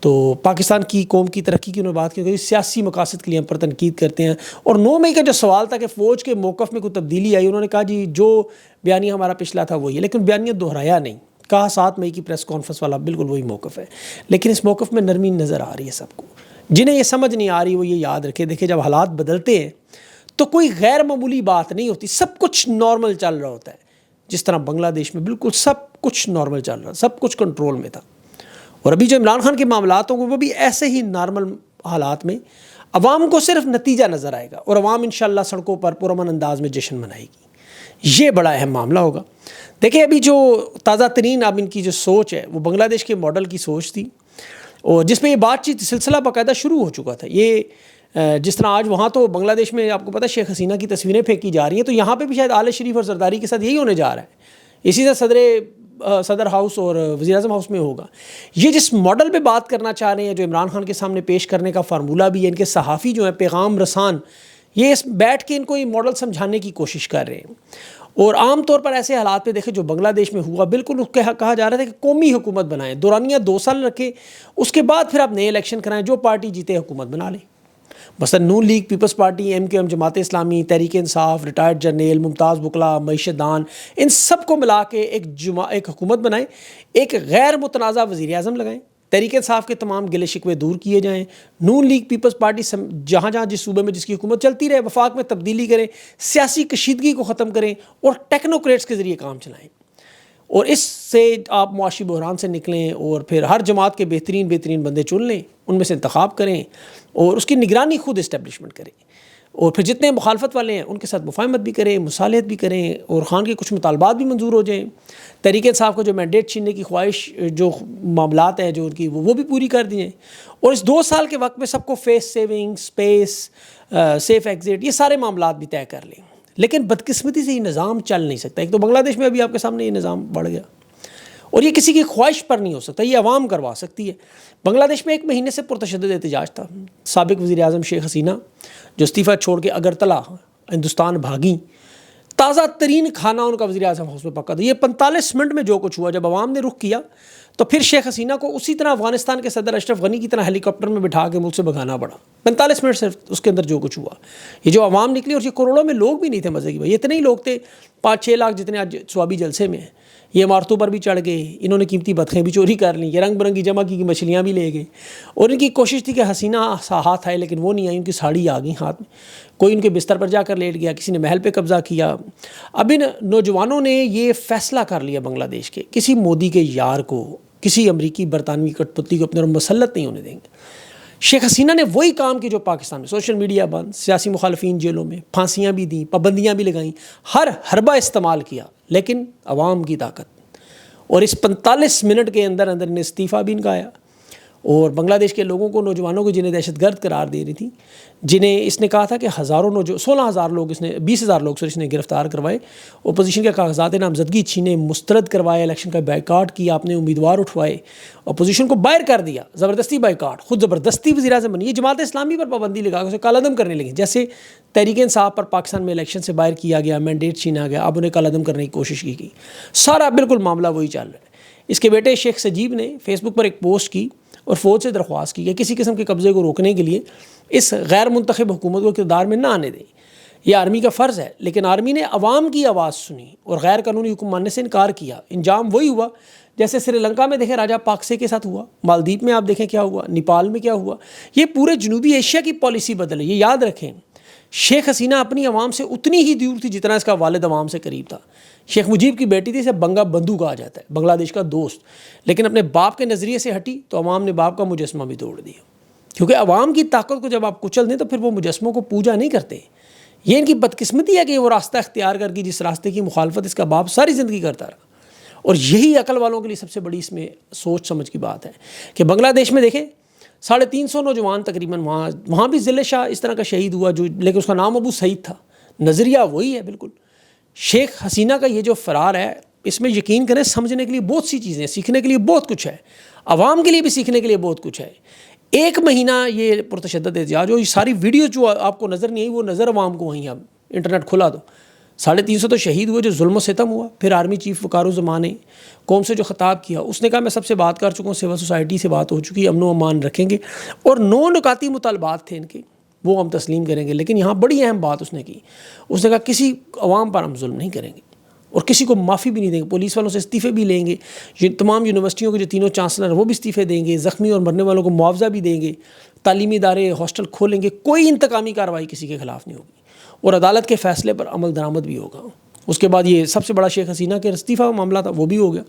تو پاکستان کی قوم کی ترقی کی انہوں نے بات کی کہ سیاسی مقاصد کے لیے ہم پر تنقید کرتے ہیں. اور 9 مئی کا جو سوال تھا کہ فوج کے موقف میں کوئی تبدیلی آئی, انہوں نے کہا جی جو بیانیہ ہمارا پچھلا تھا وہی ہے, لیکن بیانیہ دہرایا نہیں. کہا 7 مئی کی پریس کانفرنس والا بالکل وہی موقف ہے, لیکن اس موقف میں نرمی نظر آ رہی ہے سب کو. جنہیں یہ سمجھ نہیں آ رہی وہ یہ یاد رکھے, دیکھیں جب حالات بدلتے ہیں تو کوئی غیر معمولی بات نہیں ہوتی, سب کچھ نارمل چل رہا ہوتا ہے. جس طرح بنگلہ دیش میں بالکل سب کچھ نارمل چل رہا, سب کچھ کنٹرول میں تھا. اور ابھی جو عمران خان کے معاملات ہوں گے وہ بھی ایسے ہی نارمل حالات میں عوام کو صرف نتیجہ نظر آئے گا, اور عوام انشاءاللہ سڑکوں پر پرامن انداز میں جشن منائے گی. یہ بڑا اہم معاملہ ہوگا. دیکھیں ابھی جو تازہ ترین اب ان کی جو سوچ ہے وہ بنگلہ دیش کے ماڈل کی سوچ تھی, اور جس میں یہ بات چیت سلسلہ باقاعدہ شروع ہو چکا تھا. یہ جس طرح آج وہاں تو بنگلہ دیش میں آپ کو پتہ ہے شیخ حسینہ کی تصویریں پھینکی جا رہی ہیں, تو یہاں پہ بھی شاید آل شریف اور زرداری کے ساتھ یہی ہونے جا رہا ہے. اسی طرح صدر ہاؤس اور وزیر اعظم ہاؤس میں ہوگا. یہ جس ماڈل پہ بات کرنا چاہ رہے ہیں, جو عمران خان کے سامنے پیش کرنے کا فارمولہ بھی ہے, ان کے صحافی جو ہیں پیغام رسان, یہ اس بیٹھ کے ان کو یہ ماڈل سمجھانے کی کوشش کر رہے ہیں. اور عام طور پر ایسے حالات پہ دیکھیں جو بنگلہ دیش میں ہوا, بالکل کہا جا رہا تھا کہ قومی حکومت بنائیں, دورانیہ 2 سال رکھیں, اس کے بعد پھر آپ نئے الیکشن کرائیں, جو پارٹی جیتے حکومت بنا لیں. مثلا نون league, Peoples party, MQM, Jamaat Islami, Tehreek Insaf, retired جرنیل, ممتاز بکلا, معیشت دان, ان سب کو ملا کے ایک حکومت بنائیں, ایک غیر متنازع وزیر اعظم لگائیں, تحریک انصاف کے تمام گلے شکوے دور کیے جائیں, نون لیگ, پیپلز پارٹی جہاں جہاں جس صوبے میں جس کی حکومت چلتی رہے وفاق میں تبدیلی کریں, سیاسی کشیدگی کو ختم کریں اور ٹیکنوکریٹس کے ذریعے کام چلائیں. اور اس سے آپ معاشی بحران سے نکلیں, اور پھر ہر جماعت کے بہترین بندے چن لیں, ان میں سے انتخاب کریں, اور اس کی نگرانی خود اسٹیبلشمنٹ کریں, اور پھر جتنے مخالفت والے ہیں ان کے ساتھ مفاہمت بھی کریں, مصالحت بھی کریں, اور خان کے کچھ مطالبات بھی منظور ہو جائیں. تحریک انصاف کو جو مینڈیٹ چھیننے کی خواہش, جو معاملات ہیں جو ان کی وہ بھی پوری کر دی جائیں. اور اس 2 سال کے وقت میں سب کو face saving, space, safe exit, یہ سارے معاملات بھی طے کر لیں. لیکن بدقسمتی سے یہ نظام چل نہیں سکتا. ایک تو بنگلہ دیش میں ابھی آپ کے سامنے یہ نظام بڑھ گیا, اور یہ کسی کی خواہش پر نہیں ہو سکتا, یہ عوام کروا سکتی ہے. بنگلہ دیش میں 1 مہینے سے پرتشدد احتجاج تھا. سابق وزیر اعظم شیخ حسینہ جو استعفیٰ چھوڑ کے اگرتلا ہندوستان بھاگیں, تازہ ترین کھانا ان کا وزیر اعظم ہاؤس میں پکا تھا. یہ 45 منٹ میں جو کچھ ہوا, جب عوام نے رخ کیا تو پھر شیخ حسینہ کو اسی طرح افغانستان کے صدر اشرف غنی کی طرح ہیلی کاپٹر میں بٹھا کے ملک سے بھگانا پڑا. 45 منٹ صرف اس کے اندر جو کچھ ہوا, یہ جو عوام نکلی, اور یہ کروڑوں میں لوگ بھی نہیں تھے مزے کی بھائی, اتنے ہی لوگ تھے 5-6 لاکھ جتنے آج سوابی جلسے میں ہیں. یہ عمارتوں پر بھی چڑھ گئے, انہوں نے قیمتی بطخیں بھی چوری کر لیں, یہ رنگ برنگی جمع کی مچھلیاں بھی لے گئے, اور ان کی کوشش تھی کہ حسینہ ہاتھ آئے, لیکن وہ نہیں آئی, ان کی ساڑی آ گئی ہاتھ میں, کوئی ان کے بستر پر جا کر لیٹ گیا, کسی نے محل پہ قبضہ کیا. اب ان نوجوانوں نے یہ فیصلہ کر لیا بنگلہ دیش کے, کسی مودی کے یار کو, کسی امریکی برطانوی کٹ پتی کو اپنے مسلط نہیں ہونے دیں گے. شیخ حسینہ نے وہی کام کی جو پاکستان میں, سوشل میڈیا بند, سیاسی مخالفین جیلوں میں, پھانسیاں بھی دیں, پابندیاں بھی لگائیں, ہر حربہ استعمال کیا, لیکن عوام کی طاقت. اور اس 45 منٹ کے اندر انہیں استعفیٰ بھی ان کا آیا, اور بنگلہ دیش کے لوگوں کو, نوجوانوں کو جنہیں دہشت گرد قرار دے رہی تھی, جنہیں اس نے کہا تھا کہ 16,000 لوگ 20,000 لوگ اس نے گرفتار کروائے, اپوزیشن کے کاغذات نامزدگی چھینے, مسترد کروائے, الیکشن کا بائیکاٹ کیا, اپنے امیدوار اٹھوائے, اپوزیشن کو باہر کر دیا, زبردستی بائیکاٹ, خود زبردستی وزیر اعظم بنی. یہ جماعت اسلامی پر پابندی لگا کے اسے کالعدم کرنے لگی, جیسے تحریک انصاف پر پاکستان میں الیکشن سے باہر کیا گیا, مینڈیٹ چھینا گیا, اب انہیں کالعدم کرنے کی کوشش کی گئی. سارا بالکل معاملہ وہی چل رہا ہے. اس کے بیٹے شیخ سجیب نے فیس بک پر ایک پوسٹ کی اور فوج سے درخواست کی کہ کسی قسم کے قبضے کو روکنے کے لیے اس غیر منتخب حکومت کو اقتدار میں نہ آنے دیں. یہ آرمی کا فرض ہے, لیکن آرمی نے عوام کی آواز سنی اور غیر قانونی حکم ماننے سے انکار کیا. انجام وہی ہوا جیسے سری لنکا میں دیکھیں راجہ پاکسے کے ساتھ ہوا, مالدیپ میں آپ دیکھیں کیا ہوا, نیپال میں کیا ہوا. یہ پورے جنوبی ایشیا کی پالیسی بدل ہے. یہ یاد رکھیں, شیخ حسینہ اپنی عوام سے اتنی ہی دور تھی جتنا اس کا والد عوام سے قریب تھا. شیخ مجیب کی بیٹی تھی, اسے بنگا بندو کہا جاتا ہے, بنگلہ دیش کا دوست, لیکن اپنے باپ کے نظریے سے ہٹی تو عوام نے باپ کا مجسمہ بھی توڑ دیا. کیونکہ عوام کی طاقت کو جب آپ کچل دیں تو پھر وہ مجسموں کو پوجا نہیں کرتے. یہ ان کی بدقسمتی ہے کہ وہ راستہ اختیار کر کے جس راستے کی مخالفت اس کا باپ ساری زندگی کرتا رہا. اور یہی عقل والوں کے لیے سب سے بڑی اس میں سوچ سمجھ کی بات ہے کہ بنگلہ دیش میں دیکھیں 350 نوجوان تقریباً وہاں بھی ضلع شاہ اس طرح کا شہید ہوا, جو لیکن اس کا نام ابو سعید تھا. نظریہ وہی ہے بالکل. شیخ حسینہ کا یہ جو فرار ہے, اس میں یقین کریں سمجھنے کے لیے بہت سی چیزیں, سیکھنے کے لیے بہت کچھ ہے, عوام کے لیے بھی سیکھنے کے لیے بہت کچھ ہے. 1 مہینہ یہ پرتشدد احتجاج ہو, یہ ساری ویڈیو جو آپ کو نظر نہیں آئی وہ نظر عوام کو وہیں, اب انٹرنیٹ کھلا دو, 350 تو شہید ہوئے جو ظلم و ستم ہوا. پھر آرمی چیف وقار الزمان نے قوم سے جو خطاب کیا اس نے کہا میں سب سے بات کر چکا ہوں, سول سوسائٹی سے بات ہو چکی ہے, امن و امان رکھیں گے, اور 9 نکاتی مطالبات تھے ان کے وہ ہم تسلیم کریں گے. لیکن یہاں بڑی اہم بات اس نے کی, اس نے کہا کسی عوام پر ہم ظلم نہیں کریں گے اور کسی کو معافی بھی نہیں دیں گے. پولیس والوں سے استعفے بھی لیں گے, تمام یونیورسٹیوں کے جو تینوں چانسلر وہ بھی استعفے دیں گے, زخمی اور مرنے والوں کو معاوضہ بھی دیں گے, تعلیمی ادارے ہاسٹل کھولیں گے, کوئی انتقامی کارروائی کسی کے خلاف نہیں ہوگی, اور عدالت کے فیصلے پر عمل درآمد بھی ہوگا. اس کے بعد یہ سب سے بڑا شیخ حسینہ کے استعفیٰ معاملہ تھا وہ بھی ہو گیا.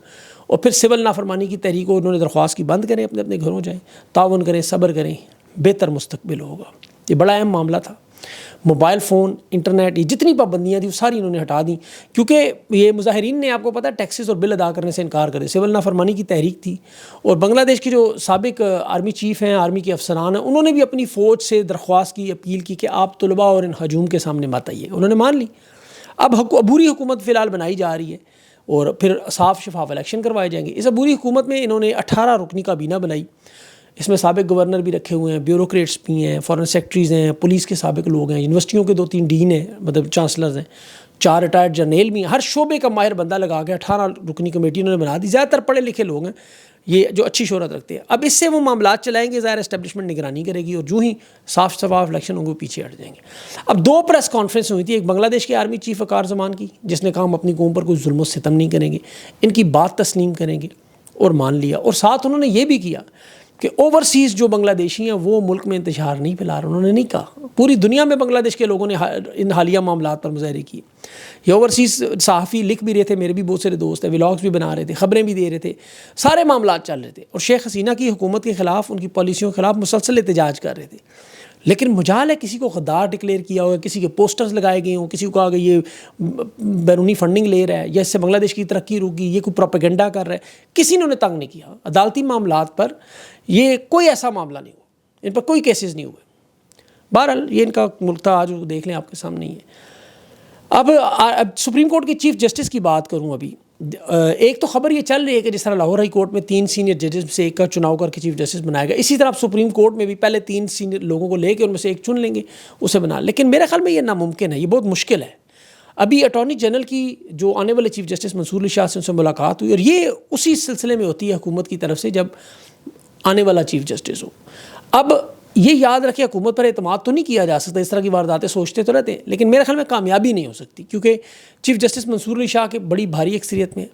اور پھر سول نافرمانی کی تحریک کو انہوں نے درخواست کی بند کریں, اپنے اپنے گھروں جائیں, تعاون کریں, صبر کریں, بہتر مستقبل ہوگا. یہ بڑا اہم معاملہ تھا. موبائل فون, انٹرنیٹ, یہ جتنی پابندیاں تھیں وہ ساری انہوں نے ہٹا دیں, کیونکہ یہ مظاہرین نے آپ کو پتہ ٹیکسز اور بل ادا کرنے سے انکار کرے. سول نافرمانی کی تحریک تھی, اور بنگلہ دیش کے جو سابق آرمی چیف ہیں, آرمی کے افسران ہیں, انہوں نے بھی اپنی فوج سے درخواست کی, اپیل کی کہ آپ طلباء اور ان ہجوم کے سامنے مت آئیے. انہوں نے مان لی. اب عبوری حکومت فی الحال بنائی جا رہی ہے, اور پھر صاف شفاف الیکشن کروائے جائیں گے. اس عبوری حکومت میں انہوں نے 18 رکنی کابینہ بنائی. اس میں سابق گورنر بھی رکھے ہوئے ہیں, بیوروکریٹس بھی ہیں, فارن سیکرٹریز ہیں, پولیس کے سابق لوگ ہیں, یونیورسٹیوں کے 2-3 ڈین ہیں, مطلب چانسلرز ہیں, 4 ریٹائرڈ جرنیل بھی ہیں. ہر شعبے کا ماہر بندہ لگا کے 18 رکنی کمیٹی انہوں نے بنا دی. زیادہ تر پڑھے لکھے لوگ ہیں یہ جو اچھی شہرت رکھتے ہیں. اب اس سے وہ معاملات چلائیں گے, ظاہر اسٹیبلشمنٹ نگرانی کرے گی, اور جو ہی صاف شفاف الیکشن ہوں گے پیچھے ہٹ جائیں گے. اب 2 پریس کانفرنس ہوئی تھی, ایک بنگلہ دیش کے آرمی چیف وقار زمان کی جس نے کہا ہم اپنی قوم پر کوئی ظلم و ستم نہیں کریں گے, ان کی بات تسلیم کریں گے, اور مان لیا. اور ساتھ انہوں نے یہ بھی کیا کہ اوورسیز جو بنگلہ دیشی ہیں وہ ملک میں انتشار نہیں پھیلا رہے. انہوں نے نہیں کہا, پوری دنیا میں بنگلہ دیش کے لوگوں نے ان حالیہ معاملات پر مظاہرے کیے. یہ اوورسیز صحافی لکھ بھی رہے تھے, میرے بھی بہت سارے دوست ہیں, ولاگز بھی بنا رہے تھے, خبریں بھی دے رہے تھے, سارے معاملات چل رہے تھے, اور شیخ حسینہ کی حکومت کے خلاف, ان کی پالیسیوں کے خلاف مسلسل احتجاج کر رہے تھے. لیکن مجال ہے کسی کو غدار ڈکلیئر کیا ہوگا, کسی کے پوسٹرز لگائے گئے ہوں, کسی کو کہا کہ یہ بیرونی فنڈنگ لے رہا ہے, یا اس سے بنگلہ دیش کی ترقی رکے, یہ کوئی پروپیگنڈا کر رہا ہے. کسی نے انہیں تنگ نہیں کیا. عدالتی معاملات پر یہ کوئی ایسا معاملہ نہیں ہوا, ان پر کوئی کیسز نہیں ہوئے. بہرحال یہ ان کا ملک تھا, آج دیکھ لیں آپ کے سامنے ہی ہے. اب سپریم کورٹ کی چیف جسٹس کی بات کروں. ابھی ایک تو خبر یہ چل رہی ہے کہ جس طرح لاہور ہائی کورٹ میں 3 سینئر ججز میں سے ایک کا چناؤ کر کے چیف جسٹس بنایا گیا, اسی طرح آپ سپریم کورٹ میں بھی پہلے 3 سینئر لوگوں کو لے کے ان میں سے ایک چن لیں گے, اسے بنا. لیکن میرے خیال میں یہ ناممکن ہے, یہ بہت مشکل ہے. ابھی اٹارنی جنرل کی جو آنے والے چیف جسٹس منصور علی شاہ سے ان سے ملاقات ہوئی, اور یہ اسی سلسلے میں ہوتی ہے حکومت کی طرف سے جب آنے والا چیف جسٹس ہو. اب یہ یاد رکھیں حکومت پر اعتماد تو نہیں کیا جا سکتا, اس طرح کی وارداتیں سوچتے تو رہتے ہیں, لیکن میرے خیال میں کامیابی نہیں ہو سکتی, کیونکہ چیف جسٹس منصور علی شاہ کے بڑی بھاری اکثریت میں,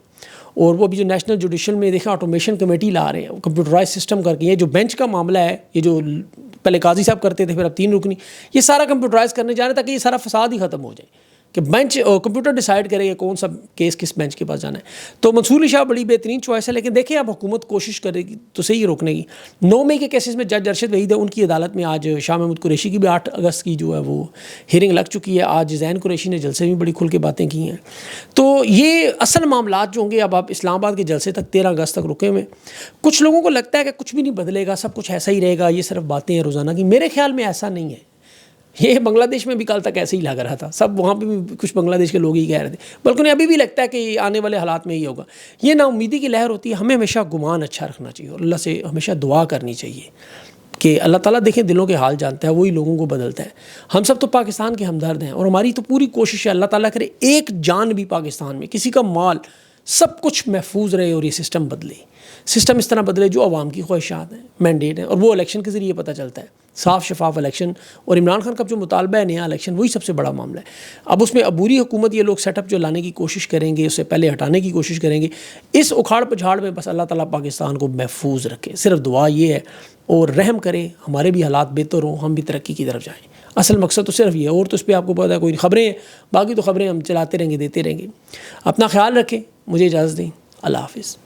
اور وہ بھی جو نیشنل جوڈیشل میں دیکھیں آٹومیشن کمیٹی لا رہے ہیں, کمپیوٹرائز سسٹم کر کے. یہ جو بینچ کا معاملہ ہے, یہ جو پہلے قاضی صاحب کرتے تھے پھر اب 3 رکنی, یہ سارا کمپیوٹرائز کرنے جا رہے ہیں تاکہ یہ سارا فساد ہی ختم ہو جائے کہ بینچ کمپیوٹر ڈیسائیڈ کرے گا کون سا کیس کس بینچ کے پاس جانا ہے. تو منصور علی شاہ بڑی بہترین چوائس ہے, لیکن دیکھیں اب حکومت کوشش کرے گی تو صحیح روکنے کی. 9 مئی کے کیسز میں جج ارشد وحید ہے, ان کی عدالت میں آج شاہ محمود قریشی کی بھی 8 اگست کی جو ہے وہ ہیئرنگ لگ چکی ہے. آج زین قریشی نے جلسے میں بڑی کھل کے باتیں کی ہیں. تو یہ اصل معاملات جو ہوں گے اب آپ اسلام آباد کے جلسے تک 13 اگست تک رکے ہوئے. کچھ لوگوں کو لگتا ہے کہ کچھ بھی نہیں بدلے گا, سب کچھ ایسا ہی رہے گا, یہ صرف باتیں ہیں روزانہ کی. میرے خیال میں ایسا نہیں ہے. یہ بنگلہ دیش میں بھی کل تک ایسے ہی لگ رہا تھا, سب وہاں پہ بھی کچھ بنگلہ دیش کے لوگ ہی کہہ رہے تھے, بلکہ انہیں ابھی بھی لگتا ہے کہ آنے والے حالات میں ہی ہوگا. یہ نا امیدی کی لہر ہوتی ہے. ہمیں ہمیشہ گمان اچھا رکھنا چاہیے, اور اللہ سے ہمیشہ دعا کرنی چاہیے کہ اللہ تعالیٰ دیکھیں دلوں کے حال جانتا ہے, وہی لوگوں کو بدلتا ہے. ہم سب تو پاکستان کے ہمدرد ہیں, اور ہماری تو پوری کوشش ہے اللہ تعالیٰ کرے ایک جان بھی پاکستان میں, کسی کا مال, سب کچھ محفوظ رہے, اور یہ سسٹم بدلے. سسٹم اس طرح بدلے جو عوام کی خواہشات ہیں, مینڈیٹ ہیں, اور وہ الیکشن کے ذریعے پتہ چلتا ہے, صاف شفاف الیکشن. اور عمران خان کا جو مطالبہ ہے نیا الیکشن, وہی سب سے بڑا معاملہ ہے. اب اس میں عبوری حکومت یہ لوگ سیٹ اپ جو لانے کی کوشش کریں گے, اس سے پہلے ہٹانے کی کوشش کریں گے. اس اکھاڑ پچھاڑ میں بس اللہ تعالیٰ پاکستان کو محفوظ رکھے, صرف دعا یہ ہے, اور رحم کرے, ہمارے بھی حالات بہتر ہوں, ہم بھی ترقی کی طرف جائیں. اصل مقصد تو صرف یہ ہے, اور تو اس پہ آپ کو پتہ ہے کوئی خبریں ہیں, باقی تو خبریں ہم چلاتے رہیں گے, دیتے رہیں گے. اپنا خیال رکھیں, مجھے اجازت دیں, اللہ حافظ.